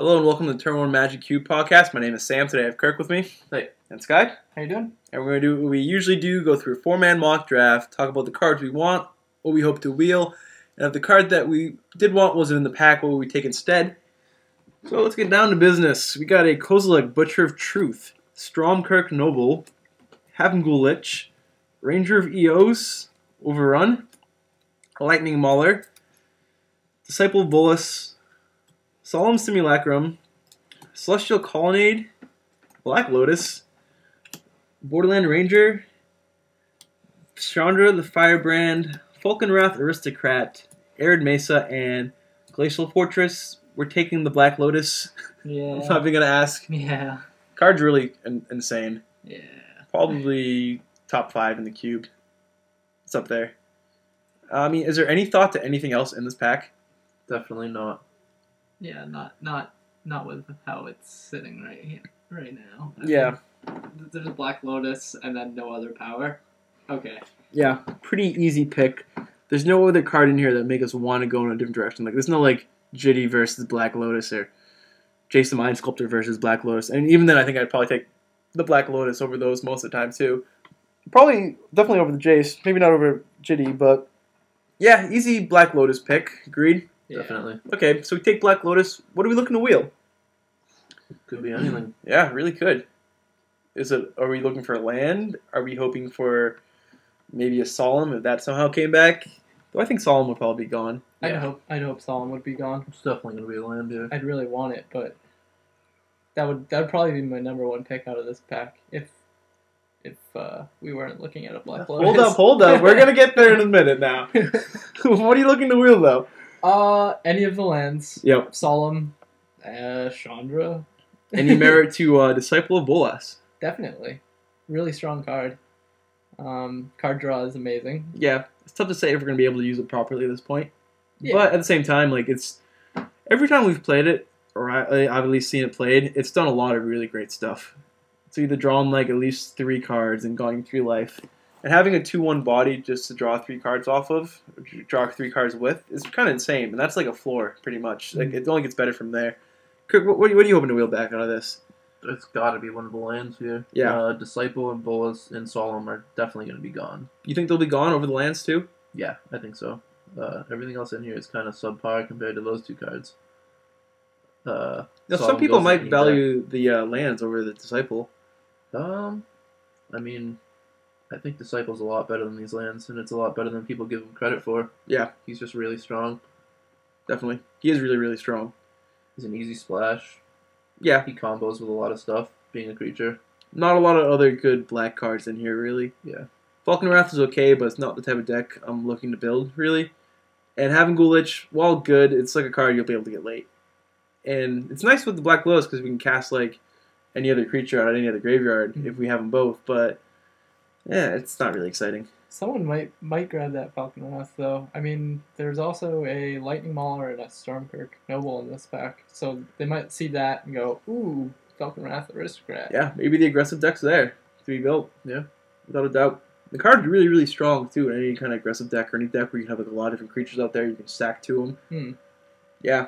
Hello and welcome to the Turn 1 Magic Cube podcast. My name is Sam. Today I have Kirk with me. Hey. And Sky. How you doing? And we're going to do what we usually do, go through a 4-man mock draft, talk about the cards we want, what we hope to wheel, and if the card that we did want wasn't in the pack, what would we take instead? So let's get down to business. We got a Kozilek, Butcher of Truth, Stromkirk Noble, Havengulich, Ranger of Eos, Overrun, Lightning Mauler, Disciple of Bolas, Solemn Simulacrum, Celestial Colonnade, Black Lotus, Borderland Ranger, Chandra the Firebrand, Falkenrath Aristocrat, Arid Mesa, and Glacial Fortress. We're taking the Black Lotus. Yeah. I'm probably going to ask. Yeah. Card's really insane. Yeah. Probably top 5 in the cube. It's up there. I mean, is there any thought to anything else in this pack? Definitely not. Yeah. Not with how it's sitting right now. Yeah. There's a Black Lotus and then no other power. Okay. Yeah, pretty easy pick. There's no other card in here that make us want to go in a different direction. Like, there's no, like, Jitty versus Black Lotus or Jason Mind Sculptor versus Black Lotus. And even then, I think I'd probably take the Black Lotus over those most of the time, too. Definitely over the Jace. Maybe not over Jitty, but yeah, easy Black Lotus pick. Agreed? Yeah. Definitely. Okay, so we take Black Lotus. What are we looking to wheel? Could be anything. Yeah, really could. Are we looking for land? Are we hoping for maybe a Solemn if that somehow came back? Though I think Solemn would probably be gone. Yeah. I'd hope Solemn would be gone. It's definitely going to be a land here. I'd really want it, but that would probably be my number one pick out of this pack if we weren't looking at a Black Lotus. Hold up. We're gonna get there in a minute now. What are you looking to wheel though? Any of the lands. Yep. Solemn, Chandra. Any merit to Disciple of Bolas? Definitely. Really strong card. Card draw is amazing. Yeah, it's tough to say if we're gonna be able to use it properly at this point. Yeah. But at the same time, like it's every time we've played it, or I've at least seen it played, it's done a lot of really great stuff. It's either drawn like at least 3 cards and going 3 life. And having a 2/1 body just to draw 3 cards off of, or draw 3 cards with, is kind of insane. And that's like a floor, pretty much. Like it only gets better from there. Kirk, what are you hoping to wheel back out of this? It's got to be one of the lands here. Yeah. Disciple and Bolas and Solemn are definitely going to be gone. You think they'll be gone over the lands too? Yeah, I think so. Everything else in here is kind of subpar compared to those 2 cards. Now, some Solemn people doesn't might need value the lands over the Disciple. I mean, I think Disciple's a lot better than these lands, and it's a lot better than people give him credit for. Yeah, He's just really strong. definitely. He is really, really strong. He's an easy splash. Yeah, He combos with a lot of stuff, being a creature. not a lot of other good black cards in here, really. Yeah. Falkenrath is okay, but it's not the type of deck I'm looking to build, really. And Havengulich, while good, it's like a card you'll be able to get late. And it's nice with the Black Lotus because we can cast like any other creature out of any other graveyard if we have them both, but yeah, it's not really exciting. Someone might grab that Falconrath though. I mean, there's also a Lightning Mauler and a Stormkirk Noble in this pack, so they might see that and go, "Ooh, Falconrath Aristocrat." Yeah, maybe the aggressive deck's there to be built. Yeah. Without a doubt. The card's really, really strong too in any kind of aggressive deck or any deck where you have like a lot of different creatures out there, you can stack to them. Yeah.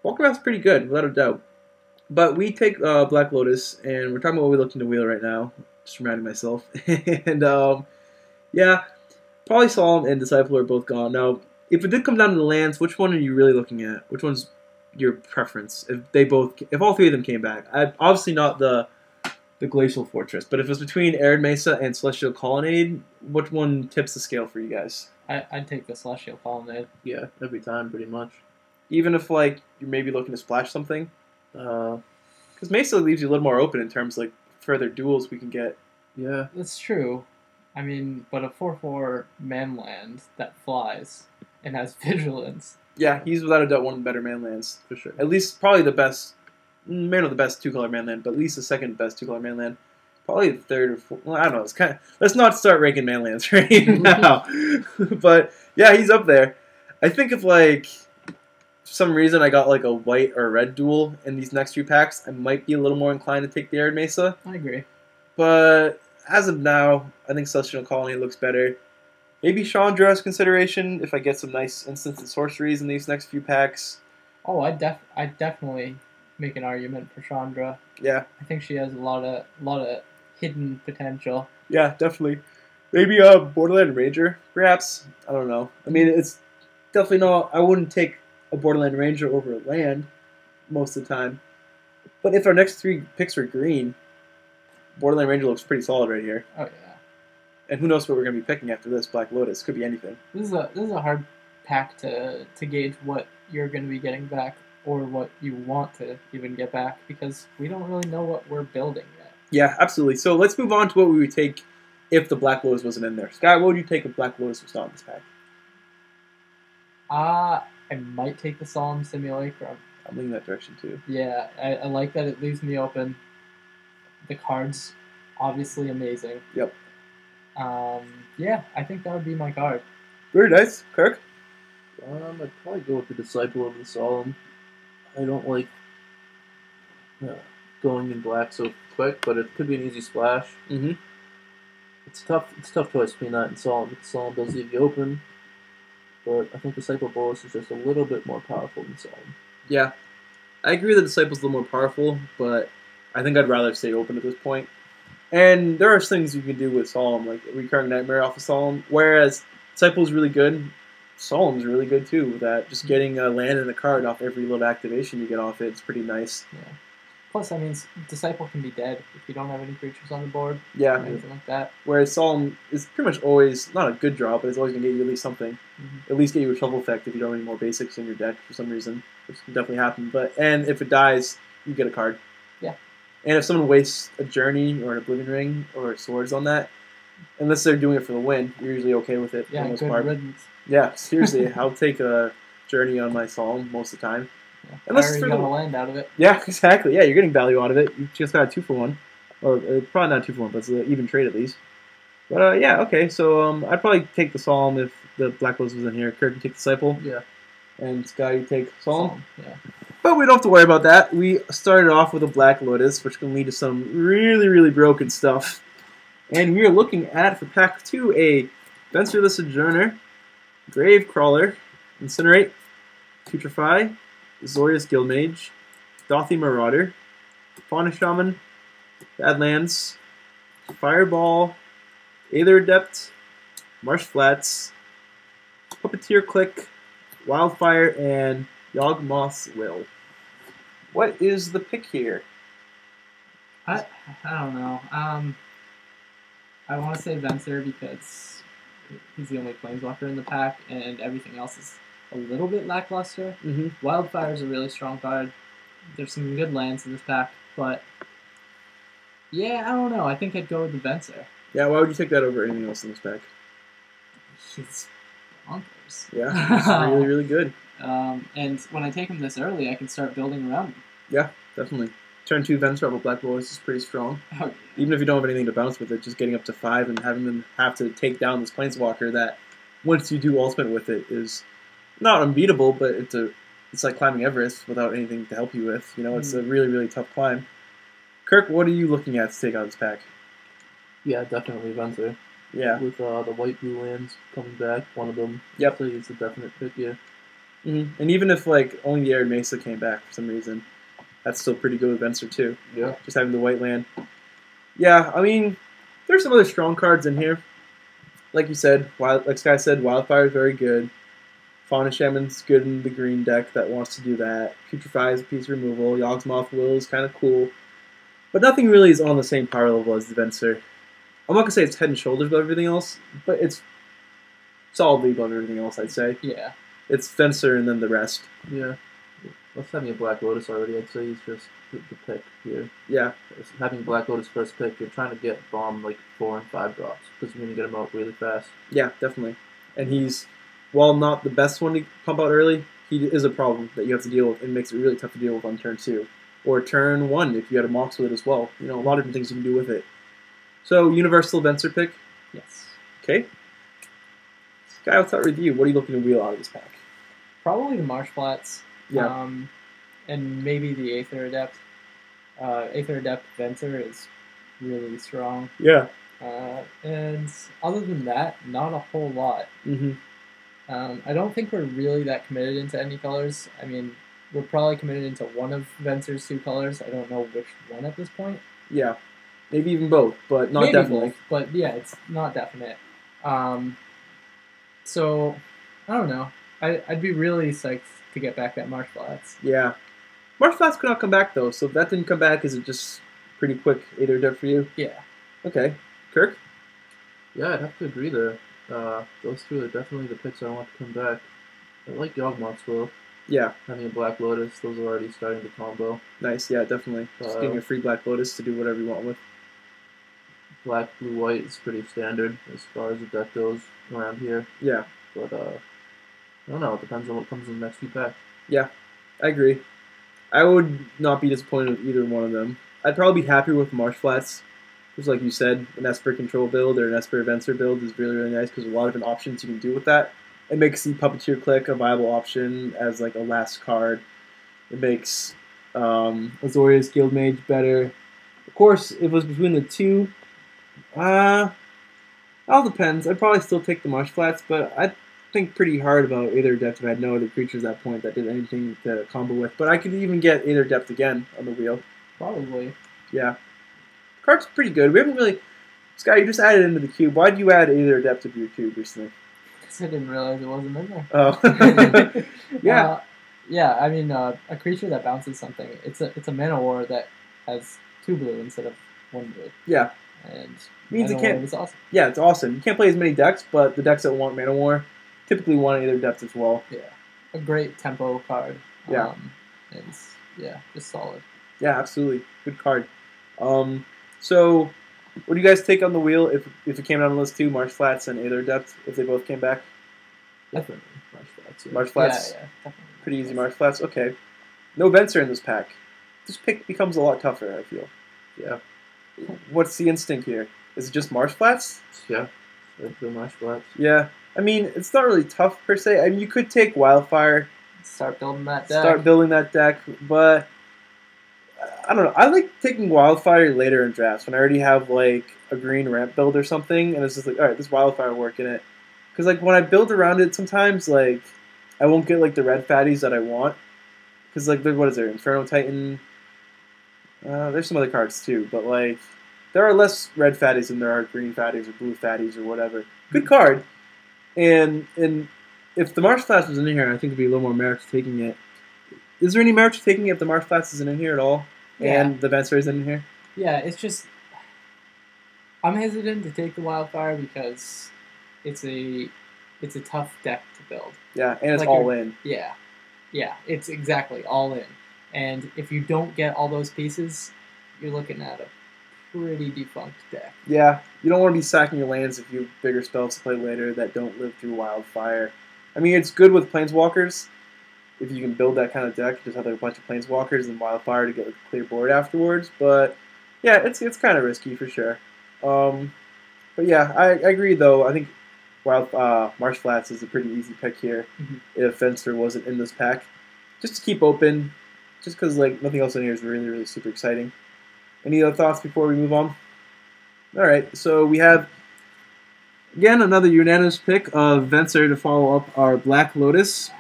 Falconrath's pretty good, without a doubt. But we take Black Lotus, and we're talking about what we're looking to wheel right now. Just reminding myself. And, yeah, probably Solemn and Disciple are both gone. Now, if it did come down to the lands, which one are you really looking at? Which one's your preference? If all 3 of them came back. Obviously not the Glacial Fortress, but if it was between Arid Mesa and Celestial Colonnade, which one tips the scale for you guys? I'd take the Celestial Colonnade. Yeah, every time, pretty much. Even if, like, you're maybe looking to splash something? Uh, Because Mesa leaves you a little more open in terms of, like, further duels we can get. yeah. That's true. I mean, but a 4/4 man land that flies and has vigilance. Yeah, he's without a doubt one of the better manlands. For sure. At least, probably the best, maybe not the best 2-color manland, but at least the second best 2-color manland. Probably the third or fourth. Well, I don't know. It's kind of, let's not start ranking manlands right now. But, yeah, he's up there. I think if, like, for some reason I got, like, a white or red duel in these next few packs, I might be a little more inclined to take the Arid Mesa. I agree. But as of now, I think Celestial Colony looks better. Maybe Chandra as consideration if I get some nice instants and sorceries in these next few packs. Oh, I definitely make an argument for Chandra. Yeah. I think she has a lot of hidden potential. Yeah, definitely. Maybe a Borderland Ranger, perhaps. I don't know. I mean, it's definitely not. I wouldn't take a Borderland Ranger over a land most of the time. But if our next 3 picks were green, Borderland Ranger looks pretty solid right here. Oh yeah. And who knows what we're going to be picking after this? Black Lotus could be anything. This is a hard pack to gauge what you're going to be getting back or what you want to even get back because we don't really know what we're building yet. Yeah, absolutely. So let's move on to what we would take if the Black Lotus wasn't in there. Sky, what would you take if Black Lotus was not in this pack? I might take the Solemn Simulacrum. I'm leaning that direction too. Yeah, I like that it leaves me open. The card's obviously amazing. Yep. Yeah, I think that would be my card. Very nice. Kirk? I'd probably go with the Disciple over the Solemn. I don't like going in black so quick, but it could be an easy splash. Mm-hmm. It's a tough choice between that and Solemn. The Solemn does leave you open, but I think Disciple Bolus is just a little bit more powerful than Solemn. Yeah. I agree that Disciple's a little more powerful, but I think I'd rather stay open at this point. And there are things you can do with Solemn, like Recurring Nightmare off of Solemn, whereas Disciple's really good. Solemn's really good too, with that. Just getting a land and a card off every little activation you get off it, it's pretty nice. Yeah. Plus, I mean, Disciple can be dead if you don't have any creatures on the board. Yeah. Or anything like that. Whereas Solemn is pretty much always, not a good draw, but it's always going to get you at least something. Mm-hmm. At least get you a Shuffle effect if you don't have any more basics in your deck for some reason, which can definitely happen. And if it dies, you get a card. Yeah. And if someone wastes a Journey or an Oblivion Ring or Swords on that, unless they're doing it for the win, you're usually okay with it. Yeah, for the most good part. riddance. Yeah, seriously, I'll take a Journey on my Solemn most of the time. Yeah. Unless I it's already for got the- a land out of it. Yeah, exactly. Yeah, you're getting value out of it. You just got a 2-for-1. Or probably not 2-for-1, but it's an even trade at least. But yeah, okay, so I'd probably take the Solemn if the Black Lotus was in here. Kirk, you take Disciple. Yeah. And Sky, you take Solemn. Yeah. But we don't have to worry about that. We started off with a Black Lotus, which can lead to some really, really broken stuff. And we are looking at, for Pack 2, a Venser the Sojourner, Grave Crawler, Incinerate, Putrefy, Zorius Guildmage, Dothy Marauder, Fauna Shaman, Badlands, Fireball, Aether Adept, Marsh Flats, Puppeteer Click, Wildfire, and Yawgmoth's Will. What is the pick here? I don't know. I want to say Venser because he's the only Planeswalker in the pack, and everything else is a little bit lackluster. Mm-hmm. Wildfire is a really strong card. There's some good lands in this pack, but yeah, I don't know. I think I'd go with the Venser. Yeah, why would you take that over anything else in this pack? He's bonkers. Yeah, it's really, really good. And when I take him this early, I can start building around him. Yeah, definitely. Turn 2 Venser up with Black Lotus is pretty strong. Oh, yeah. Even if you don't have anything to bounce with it, just getting up to 5 and having them have to take down this Planeswalker that, once you do ultimate with it, is not unbeatable, but it's like climbing Everest without anything to help you with. You know, it's a really, really tough climb. Kirk, what are you looking at to take out this pack? Yeah, definitely Venser. Yeah. With the white-blue lands coming back, one of them. Yep. So it's a definite pick, yeah. Mm-hmm. And even if like only the Arid Mesa came back for some reason, that's still pretty good with Venser too. Yeah. Just having the white land. Yeah, I mean, there's some other strong cards in here. Like you said, like Sky said, Wildfire is very good. Fauna Shaman's good in the green deck that wants to do that. Putrefy is a piece of removal. Yawgmoth's Will is kind of cool. But nothing really is on the same power level as the Venser. I'm not going to say it's head and shoulders above everything else, but it's solidly above everything else, I'd say. Yeah. It's Venser and then the rest. Yeah. Let's having a Black Lotus already, I'd say he's just the pick here. Yeah. Having Black Lotus first pick, you're trying to get bomb like 4 and 5 drops, because you're going to get them out really fast. Yeah, definitely. And he's, while not the best one to pump out early, he is a problem that you have to deal with. It makes it really tough to deal with on turn 2. Or turn 1 if you had a Mox with it as well. You know, a lot of different things you can do with it. So, Universal Venser pick. Yes. Okay. Sky, I'll start with you. What are you looking to wheel out of this pack? Probably the Marsh Flats. Yeah. And maybe the Aether Adept. Aether Adept Venser is really strong. Yeah. And other than that, not a whole lot. Mm-hmm. I don't think we're really that committed into any colors. I mean, we're probably committed into one of Venser's two colors. I don't know which one at this point. Yeah, maybe even both, but not Maybe definitely. both, but yeah, it's not definite. So I don't know. I'd be really psyched to get back that Marsh Flats. Yeah, Marsh Flats could not come back though. So if that didn't come back, is it just pretty quick either depth for you? Yeah. Okay, Kirk. Yeah, I'd have to agree there. Those two are definitely the picks I want to come back. I like Yawgmoth's Will. Yeah, Having a Black Lotus, those are already starting to combo. nice. Yeah, definitely. Just getting a free Black Lotus to do whatever you want with. Black, Blue, White is pretty standard as far as the deck goes around here. Yeah, But I don't know. It depends on what comes in the next few packs. I agree. I would not be disappointed with either one of them. I'd probably be happier with Marsh Flats. Just like you said, an Esper Control build or an Esper Venser build is really, really nice because there's a lot of different options you can do with that. It makes the Puppeteer Click a viable option as like a last card. It makes Azorius Guildmage better. Of course, if it was between the two, all depends. I'd probably still take the Marsh Flats, but I'd think pretty hard about Aether Depth if I had no other creatures at that point that did anything to combo with. But I could even get Aether Depth again on the wheel. Probably. Yeah. The card's pretty good. We haven't really... Sky, you just added into the cube. Why did you add Aether Depth to your cube recently? Because I didn't realize it wasn't in there. Oh. Yeah. Yeah, I mean, a creature that bounces something. It's a mana war that has 2 blue instead of 1 blue. Yeah. And Means it Mana War can't... was awesome. Yeah, it's awesome. You can't play as many decks, but the decks that want Mana War typically want Aether Depth as well. Yeah. A great tempo card. Yeah. And yeah, just solid. Yeah, absolutely. Good card. So, what do you guys take on the wheel if it came down to those two, Marsh Flats and Aether Depth, if they both came back? Definitely Marsh Flats. Yeah. Marsh Flats? Yeah, definitely. Pretty easy Marsh Flats. Okay. No Venser in this pack. This pick becomes a lot tougher, I feel. Yeah. What's the instinct here? Is it just Marsh Flats? Yeah. The Marsh Flats. Yeah. I mean, it's not really tough per se. I mean, you could take Wildfire, Start building that deck. start building that deck, but I don't know. I like taking Wildfire later in drafts when I already have like a green ramp build or something, and it's just like, all right, this Wildfire work in it. Because like when I build around it, sometimes like I won't get like the red fatties that I want. Because like what is there? Inferno Titan. There's some other cards too, but like there are less red fatties than there are green fatties or blue fatties or whatever. Good card. And if the Marsh Flats was in here, I think it'd be a little more merit to taking it. Is there any merit to taking it if the Marsh Flats isn't in here at all? Yeah. And the Venser isn't in here? Yeah, it's just I'm hesitant to take the Wildfire because it's a tough deck to build. Yeah, and it's Like all in. Yeah, it's exactly all in. And if you don't get all those pieces, you're looking at a pretty defunct deck. Yeah, you don't want to be sacking your lands if you have bigger spells to play later that don't live through Wildfire. I mean, it's good with Planeswalkers. If you can build that kind of deck, just have like a bunch of Planeswalkers and Wildfire to get like a clear board afterwards. But yeah, it's kind of risky for sure. But yeah, I agree though. I think Marsh Flats is a pretty easy pick here if Venser wasn't in this pack. Just to keep open, just because like nothing else in here is really, really super exciting. Any other thoughts before we move on? All right, so we have again another unanimous pick of Venser to follow up our Black Lotus.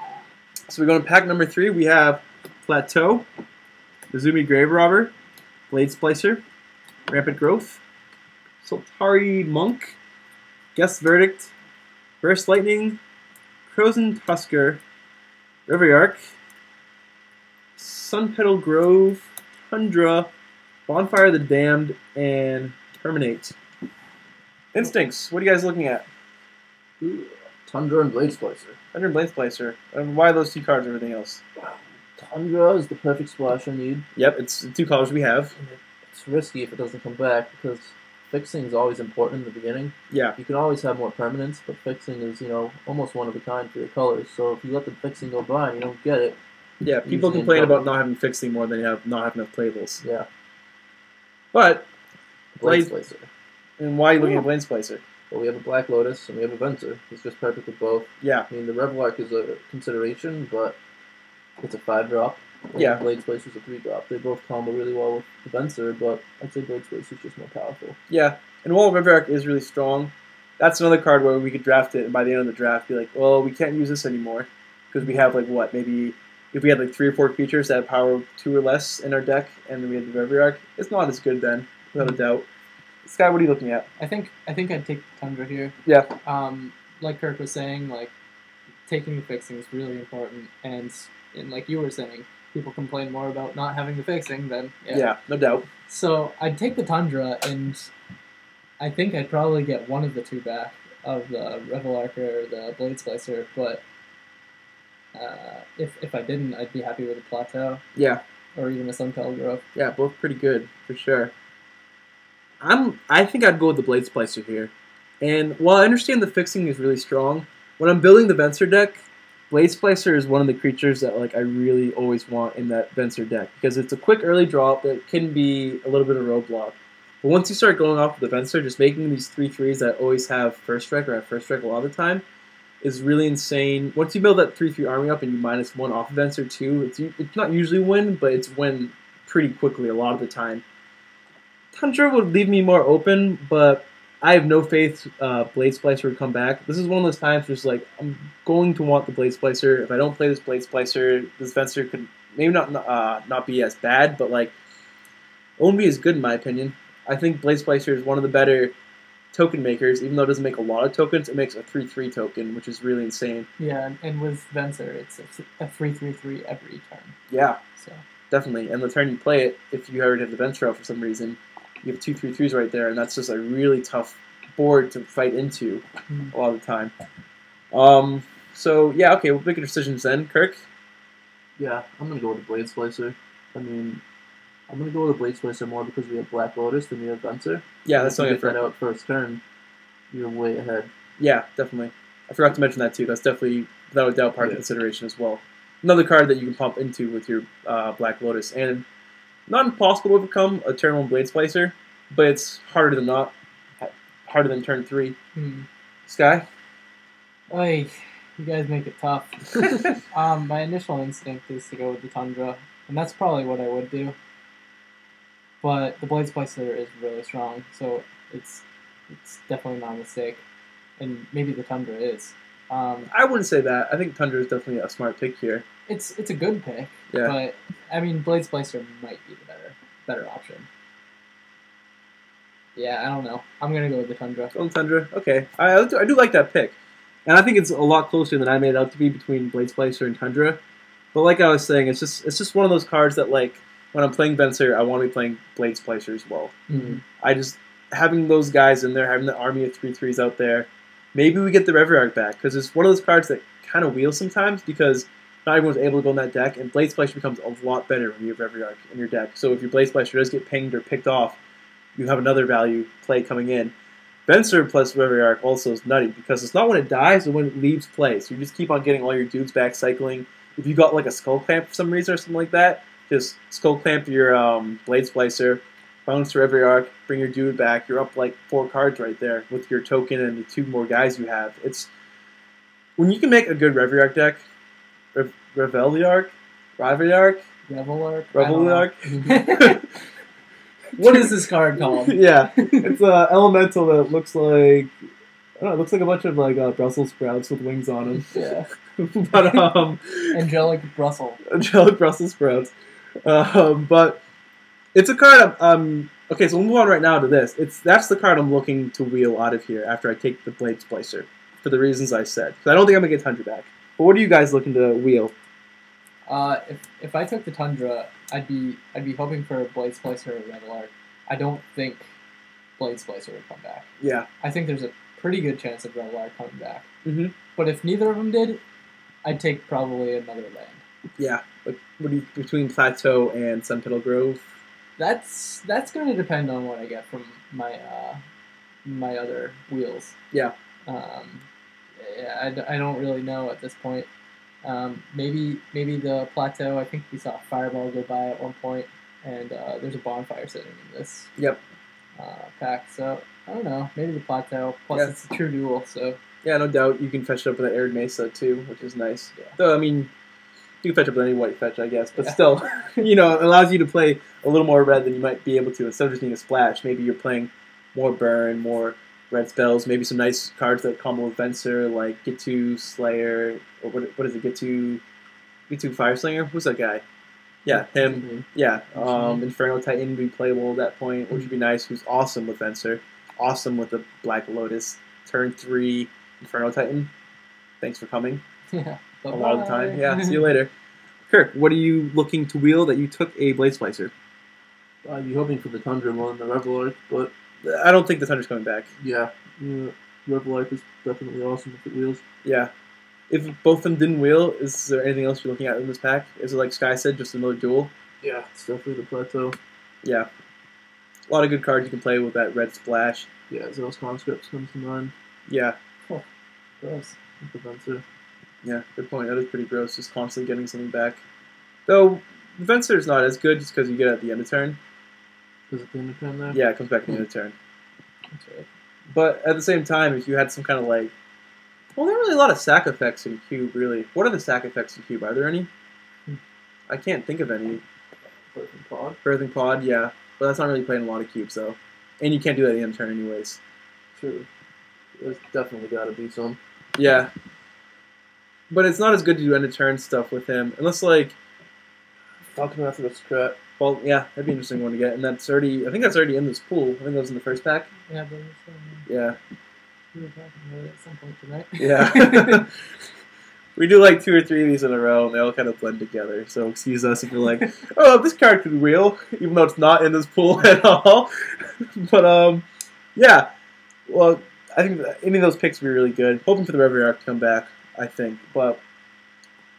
So we go to pack number 3. We have Plateau, Izumi Grave Robber, Blade Splicer, Rampant Growth, Sultari Monk, Guest Verdict, Burst Lightning, Crozen Tusker, Riverark, Sunpetal Grove, Tundra, Bonfire of the Damned, and Terminate. Instincts, what are you guys looking at? Tundra and Blade Splicer. Tundra and Blade Splicer. And why those 2 cards over everything else? Tundra is the perfect splash I need. Yep, it's the 2 colors we have. It's risky if it doesn't come back because fixing is always important in the beginning. Yeah. You can always have more permanence, but fixing is, almost one of a kind for your colors. So if you let the fixing go by and you don't get it, Yeah, people usually in complain trouble. about not having fixing more than not having enough playables. Yeah. But, Blade Blade- Splicer. and why are you looking at Blade Splicer? Well, we have a Black Lotus and we have a Venser. It's just perfect with both. Yeah. I mean, the Revelark is a consideration, but it's a 5-drop. and Yeah. Blade Splicer's a 3-drop. They both combo really well with the Venser, but I'd say Blade Splicer's just more powerful. Yeah, and while Riverark is really strong, that's another card where we could draft it, and by the end of the draft, be like, well, we can't use this anymore because we have like what, maybe if we had like 3 or 4 creatures that have power 2 or less in our deck, and then we had the Reverie, it's not as good then, without a doubt. Sky, what are you looking at? I think I'd take Tundra here. Yeah. Like Kirk was saying, like taking the fixing is really important, and like you were saying, people complain more about not having the fixing than Yeah, no doubt. So I'd take the Tundra, and I think I'd probably get one of the 2 back of the Revelark or the Blade Splicer, but if I didn't, I'd be happy with a Plateau. Yeah. Or even a Sunpetal Grove. Yeah, both pretty good, for sure. I think I'd go with the Blade Splicer here. And while I understand the fixing is really strong, when I'm building the Venser deck, Blade Splicer is one of the creatures that like I really always want in that Venser deck, because it's a quick early drop that can be a little bit of a roadblock. But once you start going off with the Venser, just making these 3/3s that always have first strike or have first strike a lot of the time is really insane. Once you build that 3/3 army up and you -1 off of Venser too, it's not usually win, but it's win pretty quickly a lot of the time. Tundra would leave me more open, but I have no faith Blade Splicer would come back. This is one of those times where it's like, I'm going to want the Blade Splicer. If I don't play this Blade Splicer, this Venser could maybe not be as bad, but like, it won't be as good in my opinion. I think Blade Splicer is one of the better token makers. Even though it doesn't make a lot of tokens, it makes a 3/3 token, which is really insane. Yeah, and with Venser, it's a 3/3/3 every turn. Yeah, so definitely. And the turn you play it, if you already have the Venser out for some reason, you have 2 3/3s right there, and that's just a really tough board to fight into a lot of the time. So yeah, okay, we'll make your decisions then, Kirk. Yeah, I'm gonna go with the Blade Splicer. I mean, I'm gonna go with the Blade Splicer more because we have Black Lotus than we have Venser. Yeah, that's if you something get that out first turn, you're way ahead. Yeah, definitely. I forgot to mention that too. That's definitely, without a doubt, part of the consideration as well. Another card that you can pump into with your Black Lotus, and not impossible to overcome a turn 1 Blade Splicer, but it's harder than not. Harder than turn 3. Sky? Oy, you guys make it tough. My initial instinct is to go with the Tundra, and that's probably what I would do. But the Blade Splicer is really strong, so it's definitely not a mistake. And maybe the Tundra is. I wouldn't say that. I think Tundra is definitely a smart pick here. It's a good pick, but I mean Blade Splicer might be the better option. Yeah, I don't know. I'm gonna go with the Tundra. Go with Tundra. Okay, I do like that pick, and I think it's a lot closer than I made it out to be between Blade Splicer and Tundra. But like I was saying, it's just one of those cards that like when I'm playing Venser, I want to be playing Blade Splicer as well. I just having those guys in there, having the army of 3/3s out there. Maybe we get the Reverie back, because it's one of those cards that kind of wheels sometimes, because not everyone's able to go in that deck, and Blade Splicer becomes a lot better when you have Reverie in your deck. So if your Blade Splicer does get pinged or picked off, you have another value play coming in. Venser plus Reverie also is nutty, because it's not when it dies, but when it leaves play. So you just keep on getting all your dudes back cycling. If you got like a Skull Clamp for some reason or something like that, just Skull Clamp your Blade Splicer, bounce to Reverie, bring your dude back. You're up like 4 cards right there with your token and the 2 more guys you have. It's when you can make a good Reverie deck. Revelark. What is this card called? Yeah, it's an elemental that looks like, I don't know, it looks like a bunch of like Brussels sprouts with wings on them. Yeah. But Angelic Brussels sprouts. But it's a card. Okay, so we'll move on right now to this. That's the card I'm looking to wheel out of here after I take the Blade Splicer, for the reasons I said. Because I don't think I'm gonna get Tundra back. But what are you guys looking to wheel? If I took the Tundra, I'd be hoping for Blade Splicer or Revelark. I don't think Blade Splicer would come back. Yeah. I think there's a pretty good chance of Revelark coming back. But if neither of them did, I'd take probably another land. Yeah. But what do you, between Plateau and Sunpetal Grove? That's going to depend on what I get from my my other wheels. Yeah. I don't really know at this point. Maybe the Plateau. I think we saw a Fireball go by at one point, and there's a Bonfire sitting in this pack. So I don't know. Maybe the Plateau. Plus, it's a true duel. So yeah, no doubt you can fetch it up with that Arid Mesa too, which is nice. Yeah. So I mean, you can fetch up with any white fetch, I guess, but still, it allows you to play a little more red than you might be able to instead of just needing a splash. Maybe you're playing more burn, more red spells, maybe some nice cards that combo with Venser, like Get to Slayer, or what is it, Get to B2 Fireslinger. Who's that guy? Yeah, him. Yeah, Inferno Titan would be playable at that point, which would be nice. Who's awesome with Venser, awesome with the Black Lotus. Turn 3 Inferno Titan. Thanks for coming. Yeah. A lot of the time. Yeah. See you later. Kirk, what are you looking to wheel that you took a Blade Splicer? I'd be hoping for the Tundra more than the Revelark, but I don't think the Tundra's coming back. yeah, Revelark is definitely awesome if it wheels. Yeah. If both of them didn't wheel, is there anything else you're looking at in this pack? Is it like Sky said, just another duel? Yeah, it's definitely the Plateau. Yeah. A lot of good cards you can play with that red splash. Yeah, Zell's Conscripts comes to mind. Yeah. Gross. The Venser. Yeah, good point. That is pretty gross, just constantly getting something back. Though, the Venser is not as good just because you get it at the end of turn. Is it the end of turn there? Yeah, it comes back at the end of turn. That's right. But at the same time, if you had some kind of like... Well, there are really a lot of sack effects in Cube, really. What are the sack effects in Cube? Are there any? I can't think of any. Birthing Pod. Birthing Pod, yeah. But that's not really playing a lot of Cubes, though. And you can't do that at the end of turn anyways. True. There's definitely got to be some. Yeah. But it's not as good to do end of turn stuff with him. Unless, like... Falcon Wrath of Scrat. Well, yeah, that'd be an interesting one to get. And that's already... I think that's already in this pool. I think that was in the first pack. Yeah, but Yeah. we were talking about it at some point tonight. Yeah. We do like 2 or 3 of these in a row, and they all kind of blend together. So excuse us if you're like, oh, this card could wheel, even though it's not in this pool at all. But, yeah. Well, I think any of those picks would be really good. Hoping for the Reverie to come back, I think. But,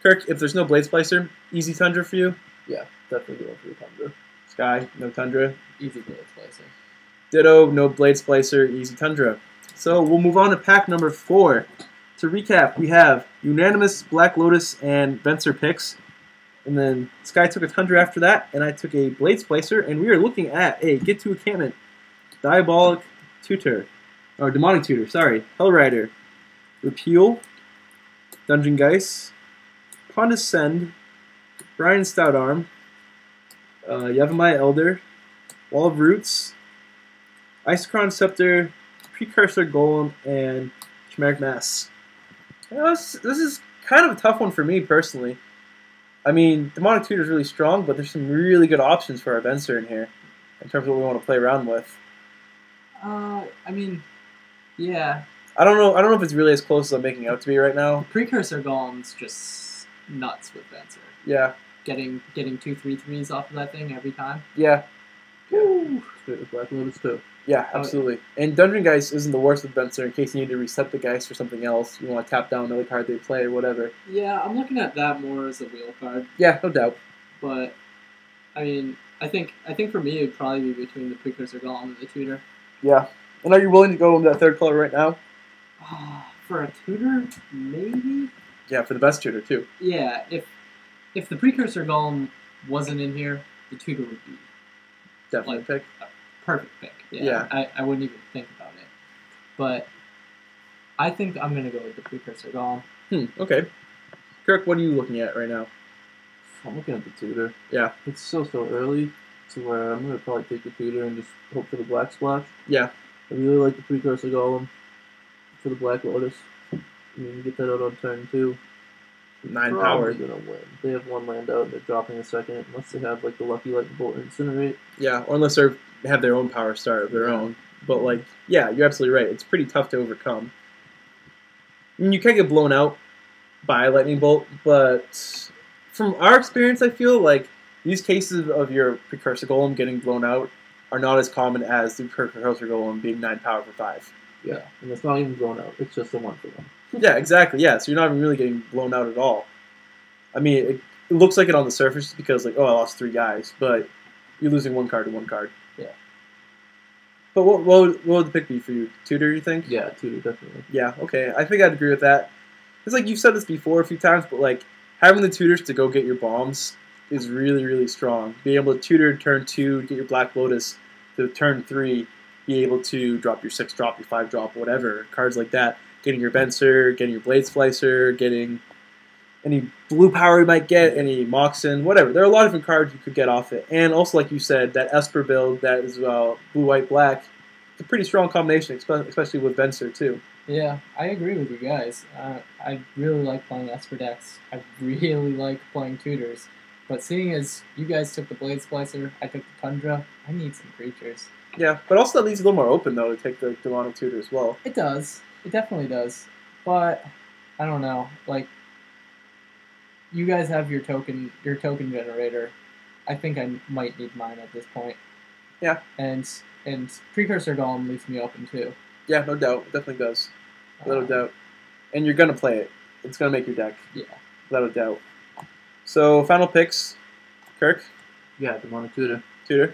Kirk, if there's no Blade Splicer, easy Tundra for you? Yeah, definitely going for the Tundra. Sky, no Tundra. Easy Blade Splicer. Ditto, no Blade Splicer, easy Tundra. So we'll move on to pack number 4. To recap, we have unanimous Black Lotus and Venser picks. And then Sky took a Tundra after that, and I took a Blade Splicer, and we are looking at a Get to Encampment, Diabolic Tutor, or Demonic Tutor, sorry, Hellrider, Repeal, Dungeon Geist, Condescend, Brian Stoutarm, Yavimaya Elder, Wall of Roots, Isochron Scepter, Precursor Golem, and Chimeric Mass. This is kind of a tough one for me personally. I mean, Demonic Tutor is really strong, but there's some really good options for our Venser in here in terms of what we want to play around with. I mean, yeah. I don't know if it's really as close as I'm making out to be right now. Precursor Golem's just nuts with Venser. Yeah. Getting 2/3/3s off of that thing every time. Yeah. Woo! Straight with Black Lotus too. Yeah, absolutely. And Dungeon Geist isn't the worst with Venser in case you need to reset the Geist for something else. You want to tap down another card they play or whatever. Yeah, I'm looking at that more as a wheel card. Yeah, no doubt. But I mean, I think for me it'd probably be between the Precursor Golem and the Tutor. Yeah. And are you willing to go into that third color right now? For a Tutor, maybe? Yeah, for the best Tutor too. Yeah, if the Precursor Golem wasn't in here, the Tutor would be Definitely like, pick. a perfect pick. Yeah. I wouldn't even think about it. But I think I'm going to go with the Precursor Golem. Okay. Kirk, what are you looking at right now? I'm looking at the Tutor. Yeah. It's so early to where I'm going to probably take the Tutor and just hope for the Black Splash. Yeah. I really like the Precursor Golem for the Black Lotus. I mean, you get that out on turn 2. 9 power. Probably gonna win. They have 1 land out and they're dropping a second, unless they have like the Lucky Lightning Bolt or Incinerate. Yeah, or unless they have their own power star of their own. But like, yeah, you're absolutely right. It's pretty tough to overcome. I mean, you can get blown out by a Lightning Bolt, but from our experience, I feel like these cases of your Precursor Golem getting blown out are not as common as the Precursor Golem being 9 power for 5. Yeah, and it's not even blown out. It's just a 1/1. Yeah, exactly. Yeah, so you're not even really getting blown out at all. I mean, it looks like it on the surface because, like, oh, I lost 3 guys, but you're losing 1 card to 1 card. Yeah. But what would the pick be for you? Tutor, you think? Yeah, Tutor, definitely. Yeah, okay. I think I'd agree with that. It's like you've said this before a few times, but, like, having the tutors to go get your bombs is really, really strong. Being able to tutor turn 2, get your Black Lotus to turn 3, be able to drop your 6-drop, your 5-drop, whatever, cards like that. Getting your Venser, getting your Blade Splicer, getting any blue power you might get, any Moxen, whatever. There are a lot of different cards you could get off it. And also, like you said, that Esper build that is blue, white, black, it's a pretty strong combination, especially with Venser, too. Yeah, I agree with you guys. I really like playing Esper decks. I really like playing tutors. But seeing as you guys took the Blade Splicer, I took the Tundra, I need some creatures. Yeah, but also that leaves a little more open though to take the demonic tutor as well. It does. It definitely does. But I don't know. Like, you guys have your token generator. I think I might need mine at this point. Yeah. And Precursor Golem leaves me open too. Yeah, no doubt. It definitely does. Without a doubt. And you're going to play it. It's going to make your deck. Yeah. Without a doubt. So, final picks. Kirk? Yeah, demonic tutor. Tutor?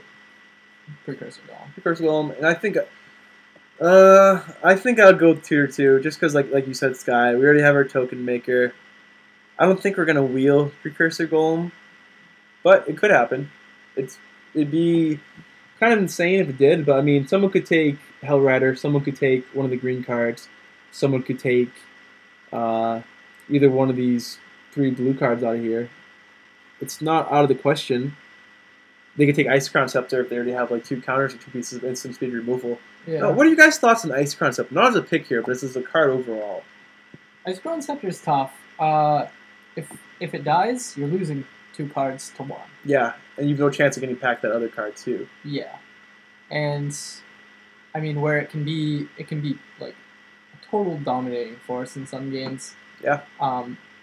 Precursor Golem. Precursor Golem. And I think I'll go with Tutor too, just because, like you said, Sky, we already have our token maker. I don't think we're going to wheel Precursor Golem, but it could happen. It'd be kind of insane if it did, but I mean, someone could take Hellrider, someone could take one of the green cards, someone could take either one of these 3 blue cards out of here. It's not out of the question. They could take Ice-Crown Scepter if they already have like 2 counters or 2 pieces of instant speed removal. Yeah. What are you guys' thoughts on Ice-Crown Scepter? Not as a pick here, but this is a card overall. Ice-Crown Scepter is tough. If it dies, you're losing 2 cards to 1. Yeah, and you've no chance of getting back that other card too. Yeah, and I mean where it can be like a total dominating force in some games. Yeah.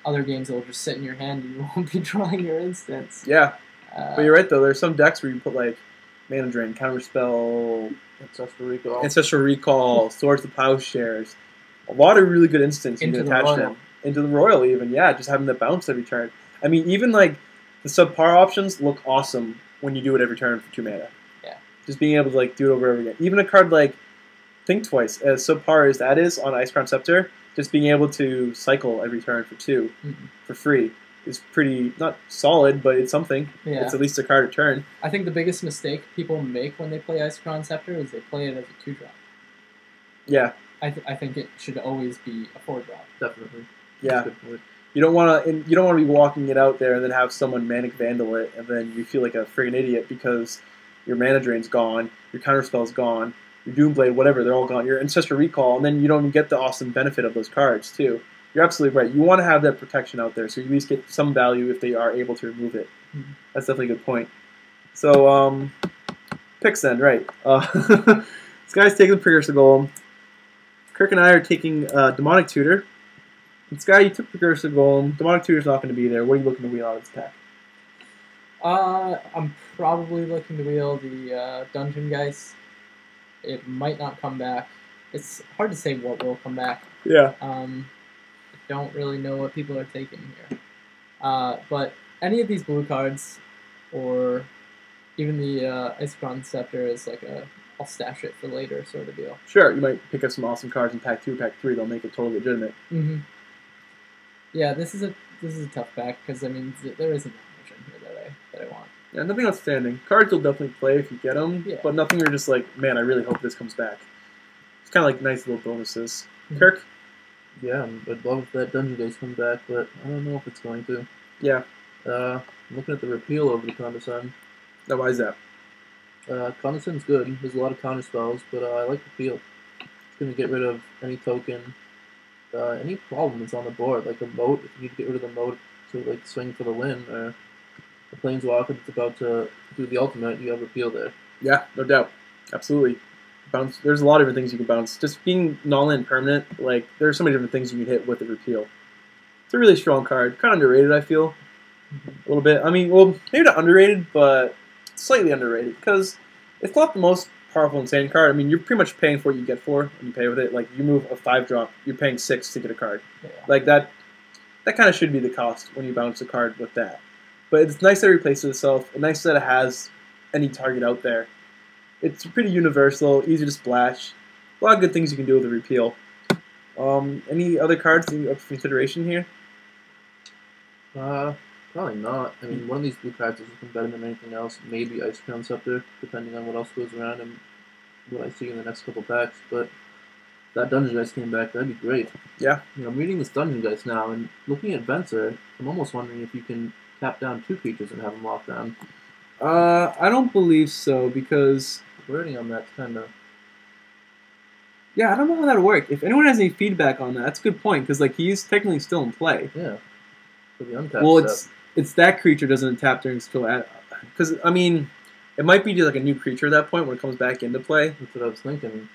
Other games it'll just sit in your hand and you won't be drawing your instants. Yeah, but you're right though. There's some decks where you put like Mana Drain, Counterspell, Ancestral Recall, Swords to Plowshares. A lot of really good instants you can attach them. Into the Royal even, yeah, just having the bounce every turn. I mean, even like the subpar options look awesome when you do it every turn for 2 mana. Yeah. Just being able to like do it over and over again. Even a card like Think Twice, as subpar as that is on Ice-Crown Scepter, just being able to cycle every turn for 2 for free is pretty, not solid, but it's something. Yeah. It's at least a card a turn. I think the biggest mistake people make when they play Ice-Crown Scepter is they play it as a 2-drop. Yeah. I think it should always be a 4-drop. Definitely. Yeah. You don't want to be walking it out there and then have someone Manic Vandal it, and then you feel like a friggin' idiot because your Mana Drain's gone, your Counterspell's gone, your Doomblade, whatever, they're all gone. Your Ancestral Recall, and then you don't get the awesome benefit of those cards too. You're absolutely right. You want to have that protection out there, so you at least get some value if they are able to remove it. Mm-hmm. That's definitely a good point. So, picks then, right? This guy's taking the Precursor Golem. Kirk and I are taking Demonic Tutor. And Sky, you took Precursor Golem. Demonic Tutor's not going to be there. What are you looking to wheel out of this pack? I'm probably looking to wheel the Dungeon Geist. It might not come back. It's hard to say what will come back. Yeah. I don't really know what people are taking here. But any of these blue cards, or even the Ice-Crown Scepter is like I'll stash it for later sort of deal. Sure, you might pick up some awesome cards in pack 2, pack 3. They'll make it totally legitimate. Mm-hmm. Yeah, this is a tough pack because I mean there isn't that much in here that I want. Yeah, nothing outstanding. Cards you'll definitely play if you get them, Yeah. but nothing you're just like, man, I really hope this comes back. It's kind of like nice little bonuses. Mm-hmm. Kirk? Yeah, I'd love if that Dungeon Geist comes back, but I don't know if it's going to. Yeah. I'm looking at the repeal over the Condescend. Now, why is that? Condescend's good. There's a lot of counter spells, but I like repeal. It's going to get rid of any token, any problem that's on the board, like a moat. If you need to get rid of the moat to like swing for the win, or a Planeswalker that's about to do the ultimate, you have repeal there. Yeah, no doubt. Absolutely. Bounce. There's a lot of different things you can bounce. Just being non-land permanent, like, there's so many different things you can hit with the repeal. It's a really strong card. Kind of underrated, I feel. A little bit. I mean, well, maybe not underrated, but slightly underrated, because it's not the most powerful insane card. I mean, you're pretty much paying for what you get for when you pay with it. Like, you move a 5-drop, you're paying 6 to get a card. Yeah. Like, that kind of should be the cost when you bounce a card with that. But it's nice that it replaces itself. It's nice that it has any target out there. It's pretty universal, easy to splash. A lot of good things you can do with the repeal. Any other cards up for consideration here? Probably not. I mean, one of these blue cards is looking better than anything else. Maybe Ice-Crown Scepter, depending on what else goes around and what I see in the next couple packs. But if that Dungeon Geist came back, that'd be great. Yeah. You know, I'm reading this Dungeon Geist now, and looking at Venser, I'm almost wondering if you can tap down 2 creatures and have them locked down. I don't believe so, because The wording on that's kind of... Yeah, I don't know how that would work. If anyone has any feedback on that, that's a good point, because like he's technically still in play. Yeah. For the untapped Well, step. it's that creature doesn't tap during skill, because I mean, it might be just like a new creature at that point when it comes back into play. That's what I was thinking.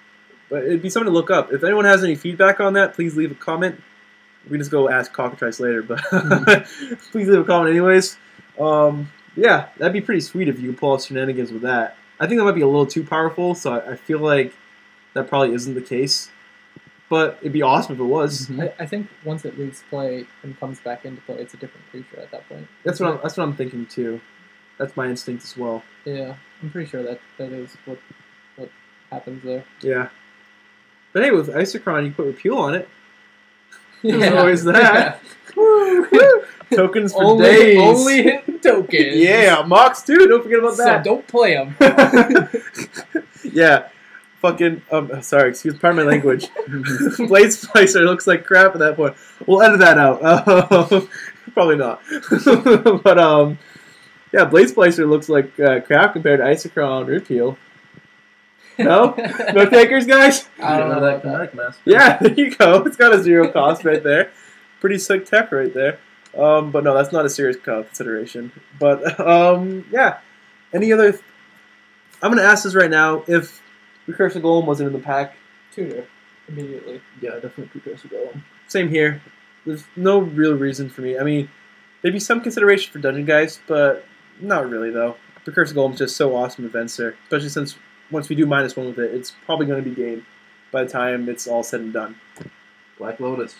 But it'd be something to look up. If anyone has any feedback on that, please leave a comment. We can just go ask Cockatrice later, but please leave a comment anyways. Yeah, that'd be pretty sweet if you could pull off shenanigans with that. I think that might be a little too powerful, so I feel like that probably isn't the case. But it'd be awesome if it was. I think once it leaves play and comes back into play, it's a different creature at that point. That's what I'm thinking too. That's my instinct as well. Yeah, I'm pretty sure that is what happens there. Yeah. But hey, with Isochron, you put Repeal on it. There's always that. Woo! Tokens for days. Only hit tokens. Yeah, Mox too. Don't forget about that. So don't play them. Yeah. Fucking, sorry, pardon my language. Blade Splicer looks like crap at that point. We'll edit that out. Probably not. But, yeah, Blade Splicer looks like crap compared to Isochron Repeal. No? No takers, guys? I don't know that about kinetic mask. Yeah, there you go. It's got a 0 cost right there. Pretty sick tech right there. But no, that's not a serious consideration. But, yeah. Any other... I'm going to ask this right now. If Precursor Golem wasn't in the pack, Tutor immediately. Yeah, definitely Precursor Golem. same here. There's no real reason for me. I mean, there'd be some consideration for Dungeon Guys, but not really, though. Precursor Golem's just so awesome to Venser, especially since once we do -1 with it, it's probably going to be game by the time it's all said and done. Black Lotus.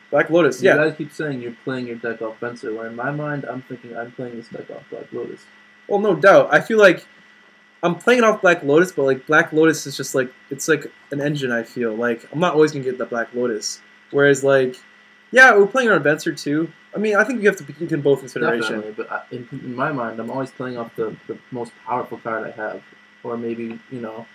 Black Lotus, You yeah. guys keep saying you're playing your deck off Venser, where in my mind, I'm thinking I'm playing this deck off Black Lotus. Well, no doubt. I feel like I'm playing it off Black Lotus, but like Black Lotus is just like, it's like an engine, I feel. Like, I'm not always going to get the Black Lotus. Whereas, like, yeah, we're playing it on Venser too. I mean, I think you have to keep in both consideration. Definitely, but in my mind, I'm always playing off the most powerful card I have. Or maybe, you know,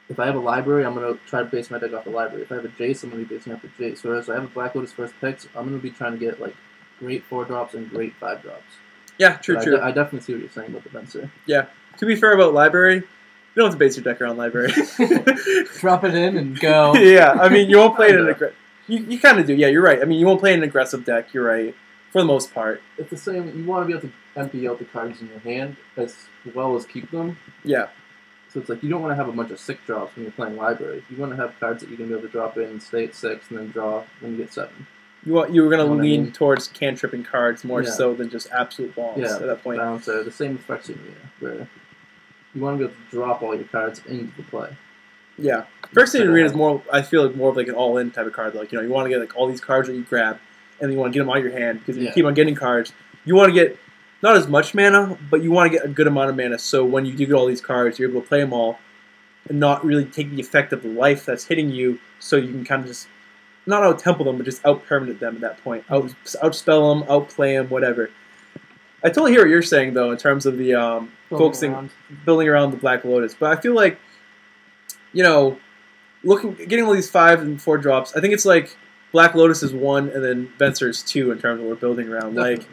if I have a library, I'm going to try to base my deck off the library. If I have a Jace, I'm going to be basing off the Jace. Whereas I have a Black Lotus first picks, I'm going to be trying to get, like, great 4-drops and great 5-drops. Yeah, true, But true. I definitely see what you're saying about the Venser. Yeah. To be fair about library, you don't have to base your deck around library. Drop it in and go. Yeah, I mean, you won't play it in an aggressive... You kind of do, yeah, you're right. I mean, you won't play in an aggressive deck, you're right, for the most part. It's the same. You want to be able to empty out the cards in your hand as well as keep them. Yeah. So it's like you don't want to have a bunch of 6-drops when you're playing library. You want to have cards that you're going to be able to drop in, stay at 6, and then draw when you get 7. You were going to You know what I lean mean? towards cantripping cards more Yeah. so than just absolute balls Yeah, at that point. Balancer, the same with Phyrexian Arena, where you want to be able to drop all your cards into the play. Yeah. First Instead Arena of- is more, I feel like more of like an all-in type of card. Like, you know, you want to get like all these cards that you grab, and you want to get them out of your hand, because if you Yeah. keep on getting cards, you want to get not as much mana, but you want to get a good amount of mana, so when you do get all these cards, you're able to play them all, and not really take the effect of the life that's hitting you, so you can kind of just, not out-temple them, but just out-permanent them at that point. Outspell them, outplay them, whatever. I totally hear what you're saying, though, in terms of the focusing, building around the Black Lotus. But I feel like, you know, getting all these 5 and 4 drops, I think it's like Black Lotus is 1 and then Venser is 2 in terms of what we're building around. Definitely. Like,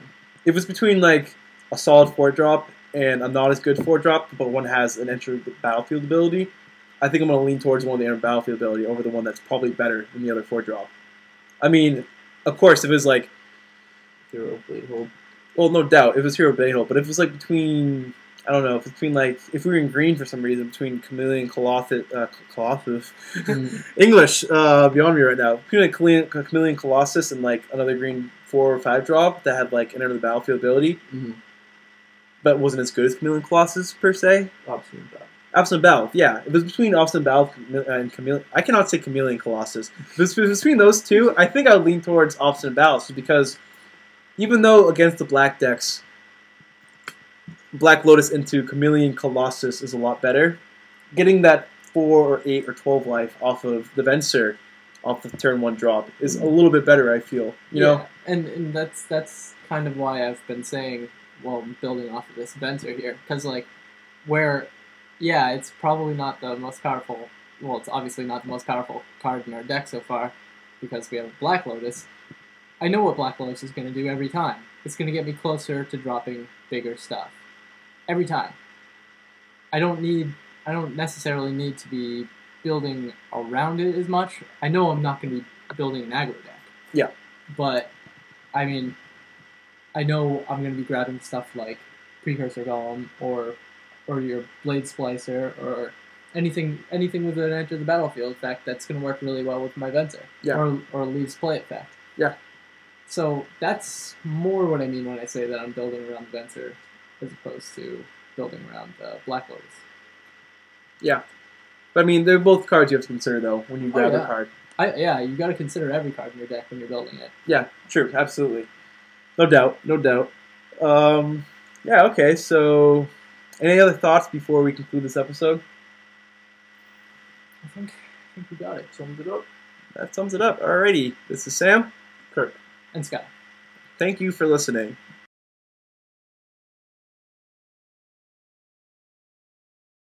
if it's between like a solid 4-drop and a not as good 4-drop, but one has an enter the battlefield ability, I think I'm going to lean towards one with the enter battlefield ability over the one that's probably better than the other 4-drop. I mean, of course, if it was like, Hero Blade Hold. well, no doubt, if it was Hero Blade Hold, but if it was like between, I don't know, if it's between like, if we were in green for some reason, between Chameleon, Colossus, English, beyond me right now, between like Chameleon, Colossus, and like another green 4 or 5-drop that had like an enter the battlefield ability, Mm-hmm. but wasn't as good as Chameleon Colossus per se. Obstinate Battle. Obstinate Battle, yeah. If it was between Obstinate Battle and Chameleon, I cannot say Chameleon Colossus. If it was between those two, I think I would lean towards Obstinate Battle, just because even though against the black decks, Black Lotus into Chameleon Colossus is a lot better, getting that 4 or 8 or 12 life off of the Venser, off the turn 1 drop, is a little bit better, I feel. You know? And that's kind of why I've been saying, well, building off of this Venser here, because like, where, yeah, it's probably not the most powerful. Well, it's obviously not the most powerful card in our deck so far, because we have a Black Lotus. I know what Black Lotus is going to do every time. It's going to get me closer to dropping bigger stuff. Every time. I don't necessarily need to be building around it as much. I know I'm not going to be building an aggro deck. Yeah. But, I mean, I know I'm going to be grabbing stuff like Precursor Golem or your Blade Splicer or anything with an Enter the Battlefield effect that's going to work really well with my Venser. Yeah. Or Leaves Play effect. Yeah. So that's more what I mean when I say that I'm building around the Venser as opposed to building around Black Lotus. Yeah. But I mean, they're both cards you have to consider, though, when you grab a card. You got to consider every card in your deck when you're building it. Yeah, true, absolutely. No doubt. Yeah, okay, so any other thoughts before we conclude this episode? I think we got it. Sums it up. That sums it up. Alrighty, this is Sam. Kirk. And Scott. Thank you for listening.